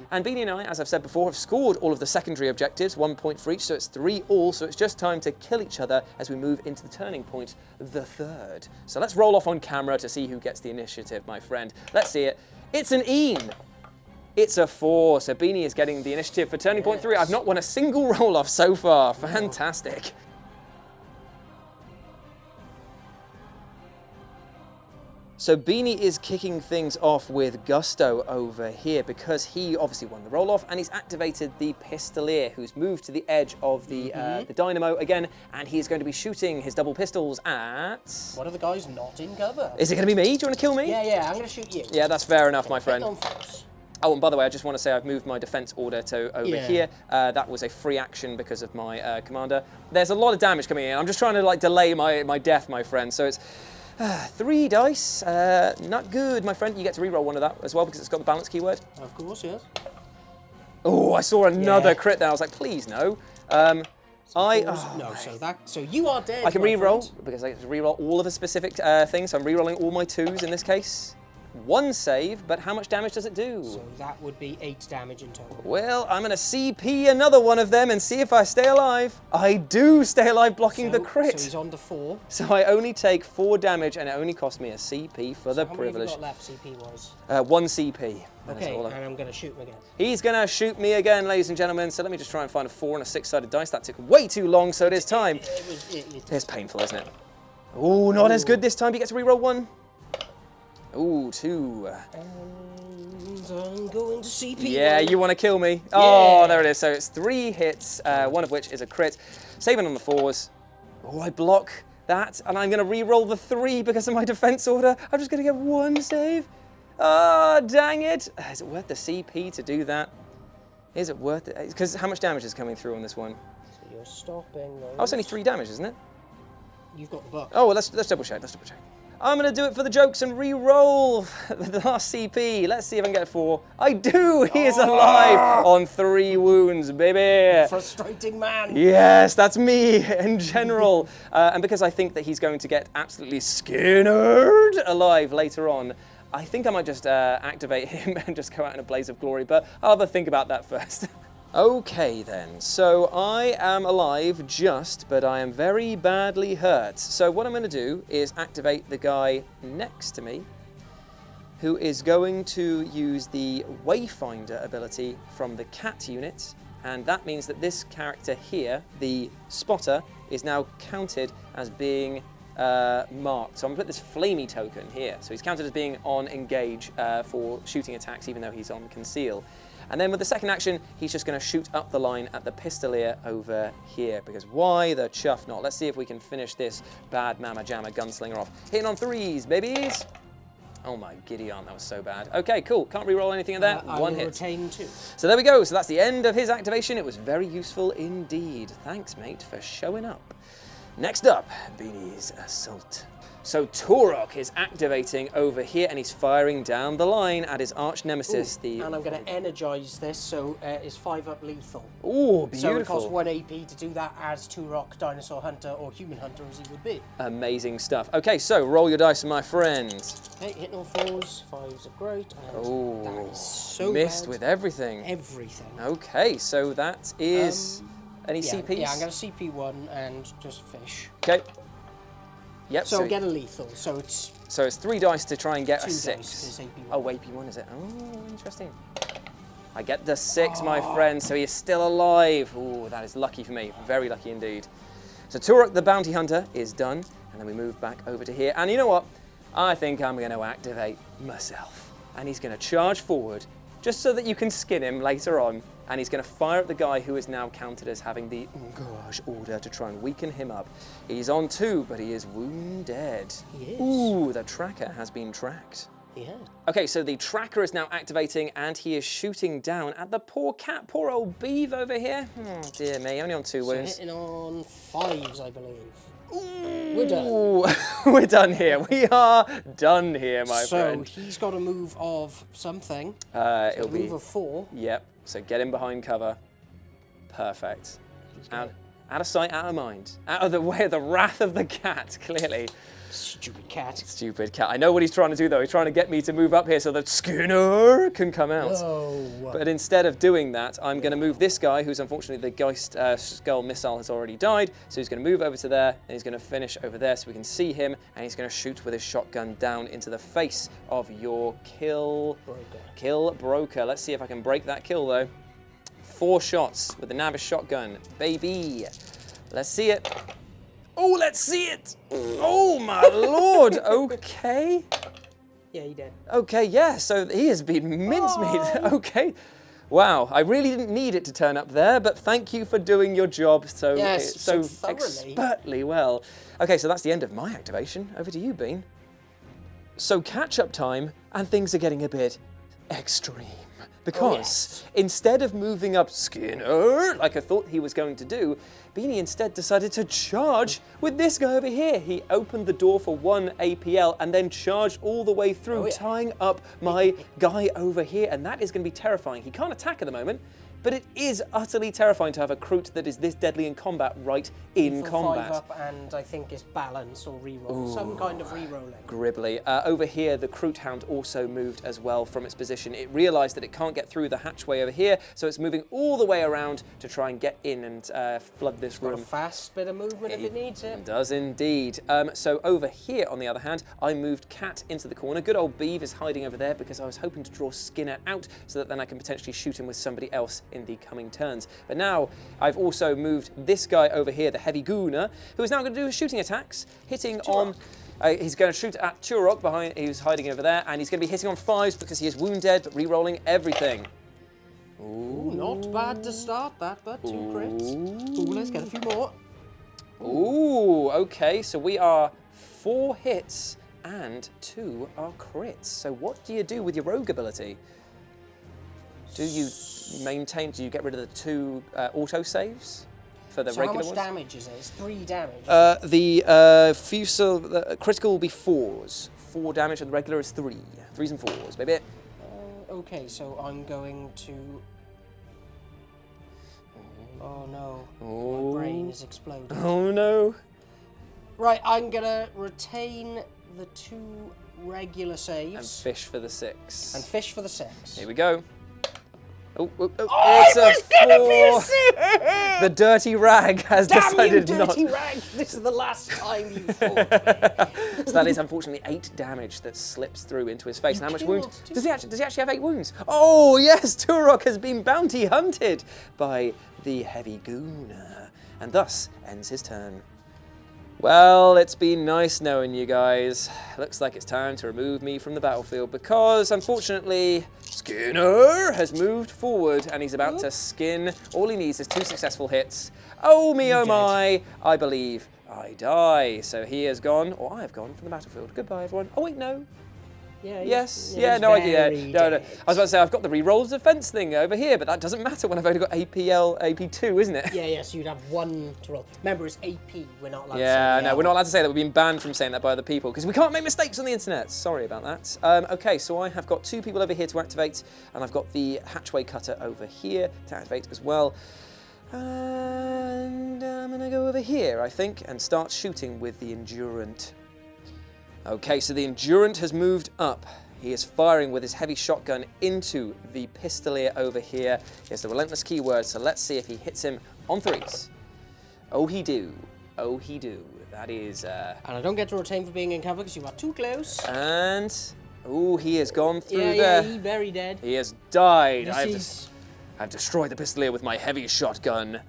And Beanie and I, as I've said before, have scored all of the secondary objectives, 1 point for each, so it's 3 all, so it's just time to kill each other as we move into the Turning Point the third. So let's roll off on camera to see who gets the initiative, my friend. Let's see it. It's an Ian. It's a 4, so Beanie is getting the initiative for Turning Point 3. I've not won a single roll-off so far. Fantastic. So Beanie is kicking things off with gusto over here because he obviously won the roll-off and he's activated the Pistolier, who's moved to the edge of the dynamo again, and he's going to be shooting his double pistols at... One of the guys not in cover. Is it going to be me? Do you want to kill me? Yeah, I'm going to shoot you. Yeah, that's fair enough, my friend. On first. Oh, and by the way, I just want to say I've moved my defense order to over here. That was a free action because of my commander. There's a lot of damage coming in. I'm just trying to like delay my death, my friend. So it's 3 dice. Not good, my friend. You get to reroll one of that as well because it's got the balance keyword. Of course, yes. Oh, I saw another crit there. I was like, please no. No, so you are dead. I can reroll because I can reroll all of the specific things. So I'm rerolling all my 2s in this case. 1 save, but how much damage does it do? So that would be 8 damage in total. Well, I'm going to CP another one of them and see if I stay alive. I do stay alive, blocking the crit. So he's on to 4. So I only take 4 damage, and it only cost me a CP for the How privilege. many have you got left, CP-wise? 1 CP. Okay, and I'm going to shoot him again. He's going to shoot me again, ladies and gentlemen. So let me just try and find a 4 and a 6-sided dice. That took way too long, so it is time. It's painful, isn't it? Oh, not as good this time. You get to reroll 1. Ooh, 2. And I'm going to CP. Yeah, you want to kill me. Oh, there it is. So it's 3 hits, 1 of which is a crit. Saving on the 4s. Oh, I block that, and I'm going to re-roll the 3 because of my defense order. I'm just going to get 1 save. Oh, dang it. Is it worth the CP to do that? Is it worth it? Because how much damage is coming through on this one? So you're stopping those. Oh, it's only 3 damage, isn't it? You've got the buck. Oh, well, let's double check. Let's double check. I'm going to do it for the jokes and re-roll the last CP. Let's see if I can get 4. I do! He is alive on 3 wounds, baby. Frustrating man. Yes, that's me in general. And because I think that he's going to get absolutely skinnered alive later on, I think I might just activate him and just go out in a blaze of glory, but I'll have a think about that first. Okay then, so I am alive just, but I am very badly hurt. So what I'm going to do is activate the guy next to me, who is going to use the Wayfinder ability from the cat unit, and that means that this character here, the spotter, is now counted as being marked. So I'm going to put this flamey token here. So he's counted as being on engage for shooting attacks, even though he's on conceal. And then with the second action, he's just going to shoot up the line at the pistolier over here, because why the chuff not? Let's see if we can finish this bad mamma jamma gunslinger off. Hitting on 3s, babies. Oh my giddy aunt, that was so bad. Okay, cool. Can't re-roll anything of that. One hit. Retain 2. So there we go. So that's the end of his activation. It was very useful indeed. Thanks, mate, for showing up. Next up, Beanie's Assault. So Turok is activating over here, and he's firing down the line at his arch nemesis. And I'm going to energize this, so it's 5-up lethal. Ooh, beautiful. So it costs 1 AP to do that as Turok, Dinosaur Hunter, or Human Hunter as he would be. Amazing stuff. Okay, so roll your dice, my friend. Okay, hitting all 4s, 5s are great, and Ooh, that is so missed bad. with everything. Everything. Okay, so that is any Yeah, CPs? yeah, I'm going to CP 1 and just fish. Okay. Yep. So get a lethal, so it's... So it's 3 dice to try and get a 2 6. dice is AP1. Oh, AP1 is it? Oh, interesting. I get the 6, my friend, so he is still alive. Ooh, that is lucky for me. Very lucky indeed. So Turok the Bounty Hunter is done, and then we move back over to here. And you know what? I think I'm going to activate myself. And he's going to charge forward, just so that you can skin him later on. And he's going to fire at the guy who is now counted as having the Engage order to try and weaken him up. He's on 2, but he is wounded. He is. Ooh, the tracker has been tracked. Yeah. Okay, so the tracker is now activating, and he is shooting down at the poor cat, poor old beeve over here. Oh, dear me, only on 2 So wounds. hitting on 5s, I believe. Ooh, We're done. We're done here. We are done here, my friend. So he's got a move of something. It'll a be... move of 4. Yep, so get him behind cover. Perfect. Out of sight, out of mind. Out of the way of the wrath of the cat, clearly. Stupid cat. Stupid cat. I know what he's trying to do, though. He's trying to get me to move up here so that Skinner can come out. Oh. But instead of doing that, I'm going to move this guy, who's unfortunately the Geist Skull missile has already died. So he's going to move over to there, and he's going to finish over there so we can see him, and he's going to shoot with his shotgun down into the face of your kill broker. Let's see if I can break that kill, though. 4 shots with the Navis shotgun, baby. Let's see it. Oh, let's see it. Oh, my Lord. Okay. Yeah, he did. Okay, yeah, so he has been mincemeat. Okay. Wow, I really didn't need it to turn up there, but thank you for doing your job so, Yes, so so thoroughly. expertly well. Okay, so that's the end of my activation. Over to you, Bean. So catch-up time, and things are getting a bit extreme. Because instead of moving up Skinner, like I thought he was going to do, Beanie instead decided to charge with this guy over here. He opened the door for 1 APL and then charged all the way through, tying up my guy over here. And that is going to be terrifying. He can't attack at the moment, but it is utterly terrifying to have a Kroot that is this deadly in combat right in combat. 5 up, and I think it's balance or reroll. Some kind of rerolling. Gribbly. Over here, the Kroot Hound also moved as well from its position. It realised that it can't get through the hatchway over here, so it's moving all the way around to try and get in and flood this room. Got a fast bit of movement if it needs it. It does indeed. So over here, on the other hand, I moved Cat into the corner. Good old Beeve is hiding over there because I was hoping to draw Skinner out so that then I can potentially shoot him with somebody else in the coming turns. But now I've also moved this guy over here, the Heavy Gooner, who is now going to do his shooting attacks, hitting on... he's going to shoot at Turok behind, who's hiding over there, and he's going to be hitting on 5s because he is wounded, but re-rolling everything. Ooh, not bad to start that, but 2 crits. Ooh, let's get a few more. Ooh, okay, so we are 4 hits and 2 are crits. So what do you do with your rogue ability? Do you maintain, do you get rid of the 2 auto saves? for the So regular how much ones. damage is it? It's 3 damage. The critical will be 4s. 4 damage, and the regular is 3. 3s and 4s, baby. Okay, so I'm going to... Oh no, my brain is exploding. Oh no. Right, I'm gonna retain the 2 regular saves. And fish for the 6. And fish for the 6. Here we go. Oh, Oh, it's it was gonna be a 4. 6! The dirty rag has Damn you, decided dirty not. rag! This is the last time you fought me. So that is unfortunately 8 damage that slips through into his face. You And how much killed wounds? two- Does he actually have 8 wounds? Oh yes, Turok has been bounty hunted by the heavy gooner, and thus ends his turn. Well, it's been nice knowing you guys. Looks like it's time to remove me from the battlefield because, unfortunately, Skinner has moved forward and he's about to skin. All he needs is 2 successful hits. Oh me, oh my, I believe I die. So he has gone, or I have gone from the battlefield. Goodbye, everyone. Oh wait, no. Yeah, Yes, he's yeah, no idea. very No. dead. I was about to say, I've got the reroll defense thing over here, but that doesn't matter when I've only got APL, AP2, isn't it? Yeah, so you'd have 1 to roll. Remember, it's AP. We're not allowed to Yeah, say no, L. we're not allowed to say that. We've been banned from saying that by other people because we can't make mistakes on the internet. Sorry about that. Okay, so I have got 2 people over here to activate, and I've got the hatchway cutter over here to activate as well. And I'm gonna go over here, I think, and start shooting with the Endurant. Okay, so the Endurant has moved up. He is firing with his heavy shotgun into the Pistolier over here. He has the relentless keyword, so let's see if he hits him on 3s. Oh, he do. Oh, he do. That is... And I don't get to retain for being in cover because you are too close. And... Oh, he has gone through Yeah, there. he's very dead. He has died. This I've destroyed the Pistolier with my heavy shotgun.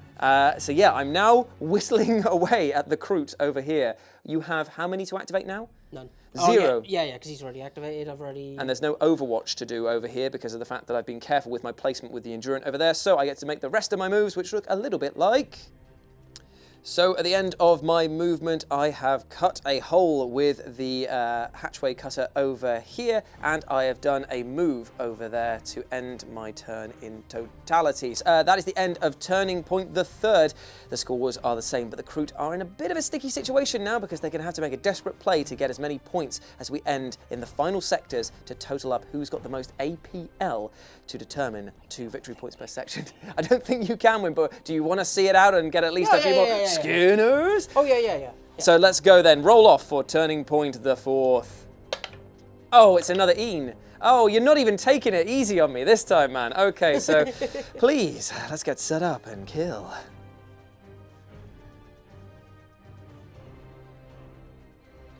So yeah, I'm now whistling away at the Kroot over here. You have how many to activate now? None. 0. Oh, yeah, because he's already activated. I've already... And there's no Overwatch to do over here because of the fact that I've been careful with my placement with the Endurant over there, so I get to make the rest of my moves, which look a little bit like... So at the end of my movement, I have cut a hole with the hatchway cutter over here, and I have done a move over there to end my turn in totality. That is the end of turning point the 3rd. The scores are the same, but the Kroot are in a bit of a sticky situation now because they're going to have to make a desperate play to get as many points as we end in the final sectors to total up who's got the most APL to determine 2 victory points per section. I don't think you can win, but do you want to see it out and get at least a few more Skinners? Oh, yeah. So let's go then. Roll off for turning point the 4th. Oh, it's another Een. Oh, you're not even taking it easy on me this time, man. Okay, so please, let's get set up and kill.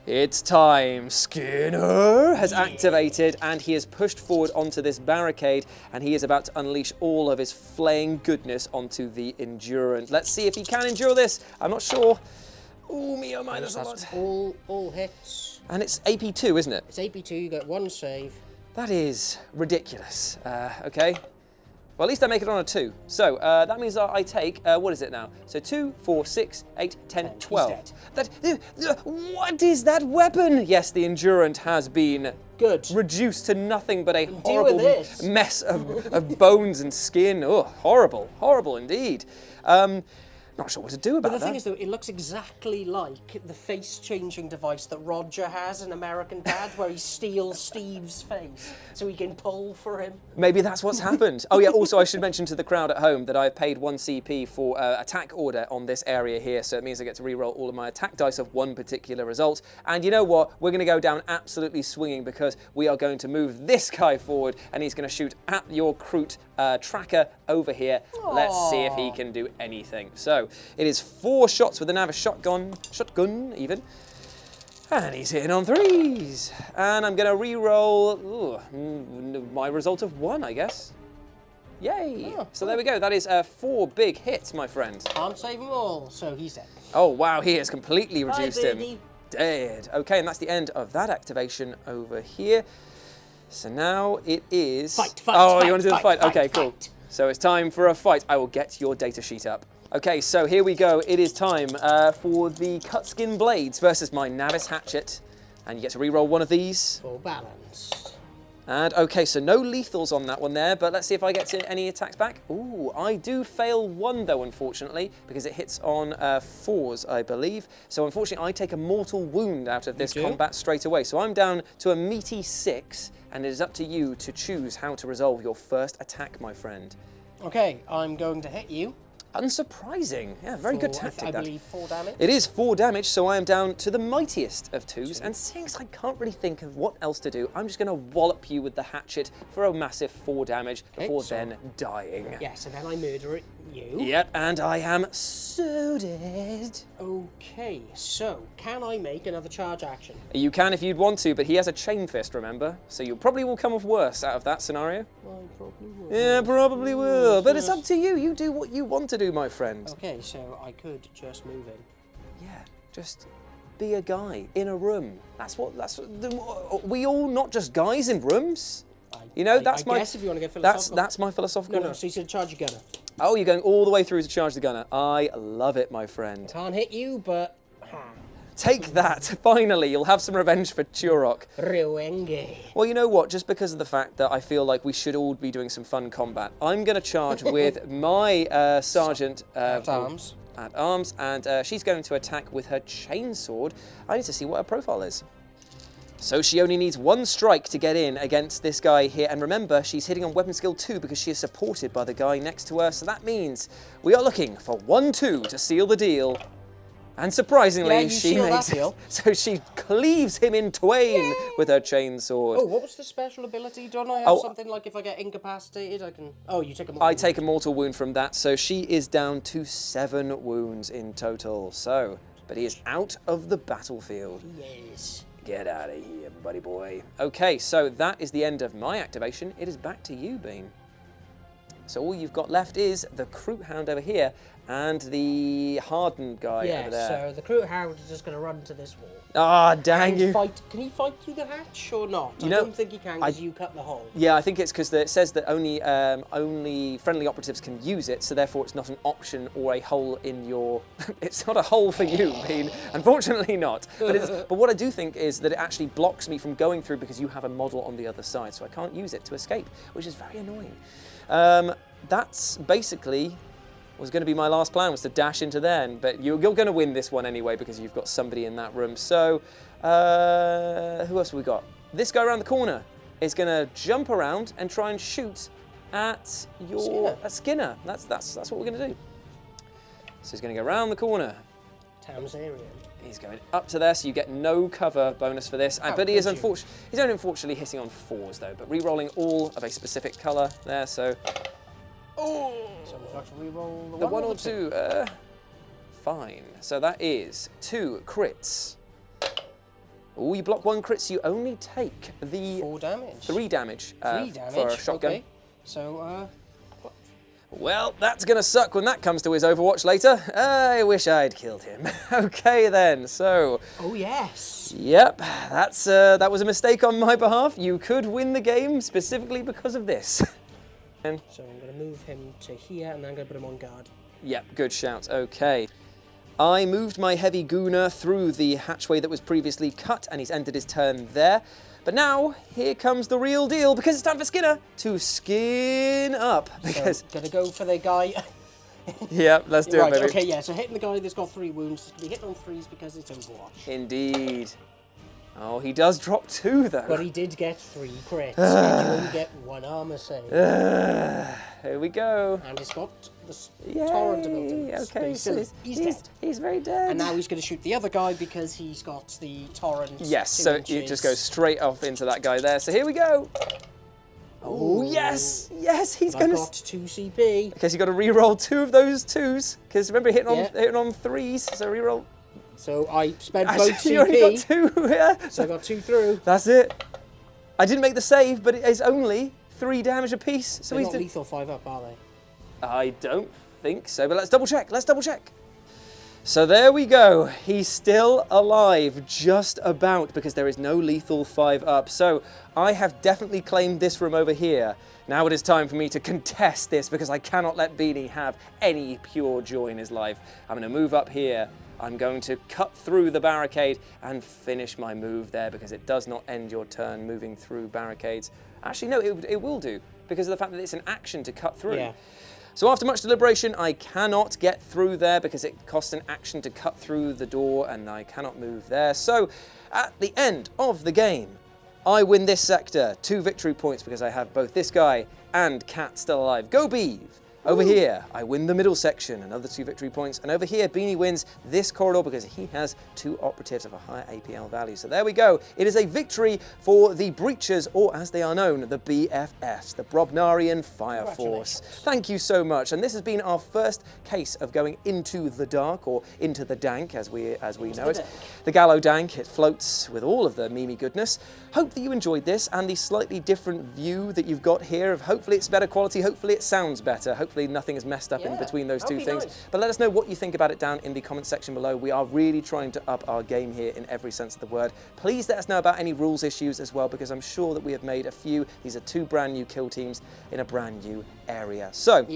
It's time. Skinner has activated and he has pushed forward onto this barricade and he is about to unleash all of his flaying goodness onto the Endurant. Let's see if he can endure this. I'm not sure. Oh, me, oh my, that's a lot. All hits. And it's AP2, isn't it? It's AP2, you get 1 save. That is ridiculous. Okay. Well, at least I make it on a 2. So that means that I take, what is it now? So 2, 4, 6, 8, 10, 12. He's That, what is that weapon? Yes, the Endurant has been Good. reduced to nothing but a Deal with horrible this. mess of bones and skin. Oh, horrible, horrible indeed. Not sure what to do about But the that. thing is, though, it looks exactly like the face-changing device that Roger has in American Dad, where he steals Steve's face so he can pull for him. Maybe that's what's happened. Oh yeah, also I should mention to the crowd at home that I've paid 1 CP for attack order on this area here, so it means I get to reroll all of my attack dice of one particular result. And you know what? We're going to go down absolutely swinging because we are going to move this guy forward and he's going to shoot at your Kroot tracker over here. Let's see if he can do anything. So it is 4 shots with the Navis shotgun even. And he's hitting on 3s. And I'm going to re-roll my result of 1, I guess. Yay. Oh, so there we go. That is 4 big hits, my friend. Can't save them all, so he's dead. Oh, wow. He has completely reduced him. birdie. Dead. Okay, and that's the end of that activation over here. So now it is... Fight, oh, you want to do the fight? Okay, fight. cool. So it's time for a fight. I will get your data sheet up. Okay, so here we go. It is time for the cut skin blades versus my Navis hatchet. And you get to re-roll one of these. Full balanced. And okay, so no lethals on that one there, but let's see if I get to any attacks back. Ooh, I do fail one though, unfortunately, because it hits on 4s, I believe. So unfortunately, I take a mortal wound out of this combat straight away. So I'm down to a meaty 6, and it is up to you to choose how to resolve your first attack, my friend. Okay, I'm going to hit you. Unsurprising. Yeah, very good tactic. I believe 4 damage. It is 4 damage, so I am down to the mightiest of 2s. And seeing as I can't really think of what else to do, I'm just going to wallop you with the hatchet for a massive 4 damage before then dying. Yes, and then I murder you. Yep, and I am so dead. Okay, so can I make another charge action? You can if you'd want to, but he has a chain fist, remember? So you probably will come off worse out of that scenario. I probably will. Yeah, probably will. But it's up to you. You do what you want to do, my friend. Okay, so I could just move in. Yeah, just be a guy in a room. We all not just guys in rooms. You know, that's I guess if you want to get philosophical. That's my philosophical. No, so he's going to charge your gunner. Oh, you're going all the way through to charge the gunner. I love it, my friend. Can't hit you, but... Take that. Finally, you'll have some revenge for Turok. Ruenge. Well, you know what? Just because of the fact that I feel like we should all be doing some fun combat, I'm going to charge with my sergeant... At arms. At arms, and she's going to attack with her chainsword. I need to see what her profile is. So she only needs 1 strike to get in against this guy here. And remember, she's hitting on weapon skill 2 because she is supported by the guy next to her. So that means we are looking for 1-2 to seal the deal. And surprisingly, she makes it. So she cleaves him in twain with her chainsword. Oh, what was the special ability? Don't I have something like if I get incapacitated, I can... Oh, you take a mortal wound. I take a mortal wound from that. So she is down to 7 wounds in total. So, but he is out of the battlefield. Yes. Get out of here, buddy boy. Okay, so that is the end of my activation. It is back to you, Bean. So all you've got left is the Kroot Hound over here and the hardened guy over there. Yeah, so the Kroot Hound is just going to run to this wall. Ah, dang you. Can he fight through the hatch or not? I know, don't think he can because you cut the hole. Yeah, I think it's because it says that only friendly operatives can use it, so therefore it's not an option or a hole in your... It's not a hole for you, Bean. Unfortunately not. But what I do think is that it actually blocks me from going through because you have a model on the other side, so I can't use it to escape, which is very annoying. That's basically... was going to be my last plan, was to dash into there, but you're going to win this one anyway because you've got somebody in that room. So, who else have we got? This guy around the corner is going to jump around and try and shoot at your Skinner. That's what we're going to do. So he's going to go around the corner. Tamsarian. He's going up to there, so you get no cover bonus for this. But he is he's only unfortunately hitting on 4s though, but re-rolling all of a specific colour there. So. Oh! So we've got to re-roll the 1 or 2. Fine. So that is 2 crits. Oh, you block 1 crit, so you only take the 4 damage. 3 damage. 3 damage for a shotgun. Okay. So, well, that's gonna suck when that comes to his Overwatch later. I wish I'd killed him. Okay then. So. Oh yes. Yep. That was a mistake on my behalf. You could win the game specifically because of this. So I'm going to move him to here, and then I'm going to put him on guard. Yep, good shout. Okay. I moved my heavy gooner through the hatchway that was previously cut, and he's ended his turn there. But now, here comes the real deal, because it's time for Skinner to skin up. Because so, going to go for the guy... Yep, let's do it, baby. Okay, yeah, so hitting the guy that's got 3 wounds is going to be hitting on 3s because it's Overwatch. Indeed. Oh, he does drop 2, though. But he did get 3 crits, and you only get 1 armor save. Here we go. And he's got the torrent ability. Okay, so he's dead. He's very dead. And now he's going to shoot the other guy because he's got the torrent. Yes, so it just goes straight off into that guy there. So here we go. Oh, yes! Yes, he's going to... I've got 2 CP. Okay, so you've got to re-roll 2 of those 2s. Because remember, hitting on 3s, so re-roll... So I spent both CP. You only got 2, yeah. So I got 2 through. That's it. I didn't make the save, but it is only 3 damage apiece. So They're not lethal 5 up, are they? I don't think so, but let's double check. Let's double check. So there we go. He's still alive, just about, because there is no lethal 5 up. So I have definitely claimed this room over here. Now it is time for me to contest this because I cannot let Beanie have any pure joy in his life. I'm going to move up here. I'm going to cut through the barricade and finish my move there because it does not end your turn moving through barricades. Actually, no, it will do, because of the fact that it's an action to cut through. Yeah. So after much deliberation, I cannot get through there because it costs an action to cut through the door, and I cannot move there. So at the end of the game, I win this sector, 2 victory points because I have both this guy and Cat still alive. Go Beeve! Over here, I win the middle section, another 2 victory points. And over here, Beanie wins this corridor because he has 2 operatives of a higher APL value. So there we go. It is a victory for the Breachers, or as they are known, the BFFs, the Brobnarian Fire Force. Thank you so much. And this has been our first case of going into the dark, or into the dank, as we know it. The Gallo Dank. It floats with all of the Mimi goodness. Hope that you enjoyed this and the slightly different view that you've got here. Hopefully it's better quality. Hopefully it sounds better. Hopefully nothing is messed up in between those two things. Nice. But let us know what you think about it down in the comment section below. We are really trying to up our game here in every sense of the word. Please let us know about any rules issues as well, because I'm sure that we have made a few. These are 2 brand new kill teams in a brand new area. So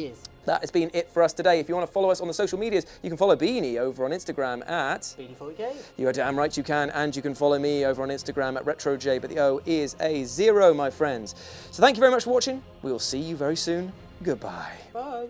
that has been it for us today. If you want to follow us on the social medias, you can follow Beanie over on Instagram at Beanie40K. You are damn right you can, and you can follow me over on Instagram at RetroJ, but the O is a 0, my friends. So thank you very much for watching. We will see you very soon. Goodbye. Bye.